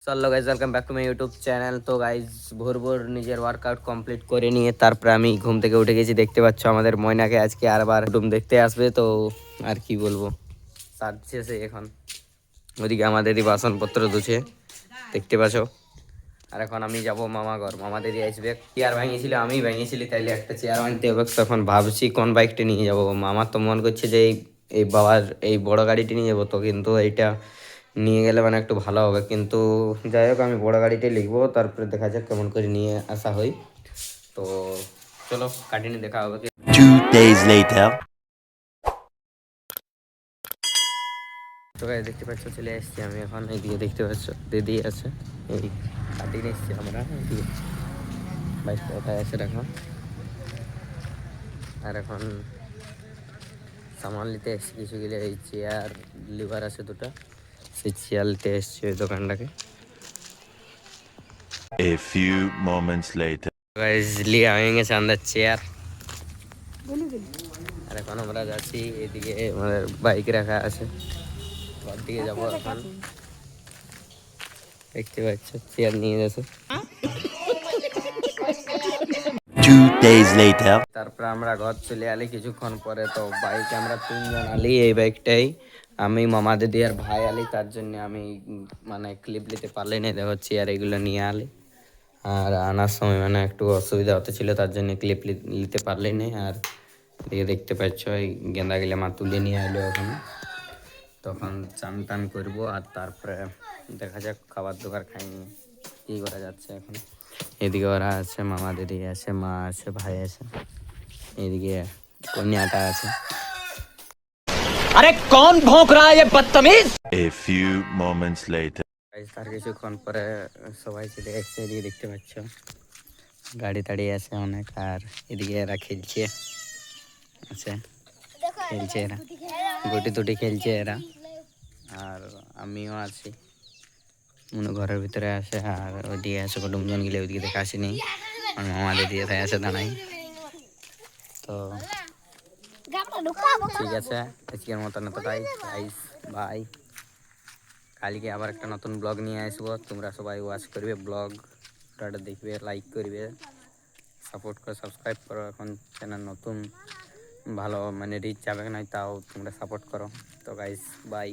চলো guys, welcome back to my YouTube channel. তো guys, ভোর ভোর নিজের ওয়ার্কআউট কমপ্লিট করে নিয়ে তারপরে আমি ঘুম থেকে উঠে গেছি। দেখতে পাচ্ছ আমাদের ময়নাকে আজকে আরবার রুম দেখতে আসবে। তো আর কি বলবো, সাজছে এখন। ওদিকে আমাদেরই বাসনপত্র ধুছে, দেখতে পাচ্ছ। আর এখন আমি যাব মামা ঘর, মামাদেরই আসবে। চেয়ার ভাঙিয়েছিল, আমি ভেঙেছিলি, তাইলে একটা চেয়ার ভাঙতে হবে। তখন ভাবছি কোন বাইকটা নিয়ে যাব। মামার তো মন করছে যে এই বাবার এই বড় গাড়িটি নিয়ে যাবো, তো কিন্তু এইটা নিয়ে গেলে মানে একটু ভালো হবে। কিন্তু যাই হোক, আমি বড় গাড়িটাই লিখবো, তারপরে দেখা যাক কেমন করে নিয়ে আসা হয়। তো চলো, কাটিনি দেখা হবে। 2 days later. তো গাইস, দেখতে পাচ্ছ চলে এসেছি আমি এখন। এইদিকে দেখতে পাচ্ছ দিদি আছে, এই কাটিয়ে এসেছি আমরা। এইদিকে বাইকটা কোথায় আছে দেখো। আর এখন সামান নিতে এসেছি কিছু গেলে। এই চেয়ার লিভার আছে দুটো, সেই চেয়ার নিতে এসেছি ওই দোকানটাকে। A few moments later. Guys, লিয়া হয়ে গেছে আমাদের চেয়ার। আর এখন আমরা যাচ্ছি এদিকে, আমাদের বাইক রাখা আছে, ঘর দিকে যাবো এখন। দেখতে পাচ্ছ চেয়ার নিয়ে যাচ্ছে। 2 days later. তারপর আমরা ঘর চলে আলি কিছুক্ষণ পরে। তো বাইকে আমরা তিনজন আলি, এই বাইকটাই। আমি, মামা, দিদি আর ভাই আলি। তার জন্য আমি মানে ক্লিপ নিতে পারলি না, দেখো চেয়ার এগুলো নিয়ে আলি। আর আনার সময় মানে একটু অসুবিধা হতে ছিল, তার জন্য ক্লিপ নিতে পারলি না। আর এদিকে দেখতে পাচ্ছ এই গেঁদা গেলে মা তুলে নিয়ে এলো এখন। তখন চান টান করবো, আর তারপরে দেখা যাক খাবার দাবার খাইনি কী করা যাচ্ছে এখন। এদিকে ওরা আছে, মামা দিদি আছে, মা আছে, ভাই আছে। এদিকে কন্যাটা আছে। अरे कौन भौंक रहा है ये बदतमीज। A few moments later. তার কিছুক্ষণ পরে সবাই চলে এসছে। এদিকে দেখতে পাচ্ছ গাড়ি টাড়ি আছে অনেক। আর এদিকে এরা খেলছে, আছে খেলছে এরা, গুটি টুটি খেলছে এরা। আর আমিও আছি, মনে ঘরের ভিতরে আছে। আর ওইদিকে আছে কুটুমজন গেলে, ওইদিকে দেখে আসিনি। আর আমাদের দিয়ে তাই আছে দাঁড়াই। তো ঠিক আছে, আজকের মতন এতটাই। বাই। কালকে আবার একটা নতুন ব্লগ নিয়ে আসবো। তোমরা সবাই ওয়াচ করবে, ব্লগটা দেখবে, লাইক করবে, সাপোর্ট করো, সাবস্ক্রাইব করো। এখন চ্যানেল নতুন, ভালো মানে রিচ যাবে না, তাও তোমরা সাপোর্ট করো। তো গাইস, বাই।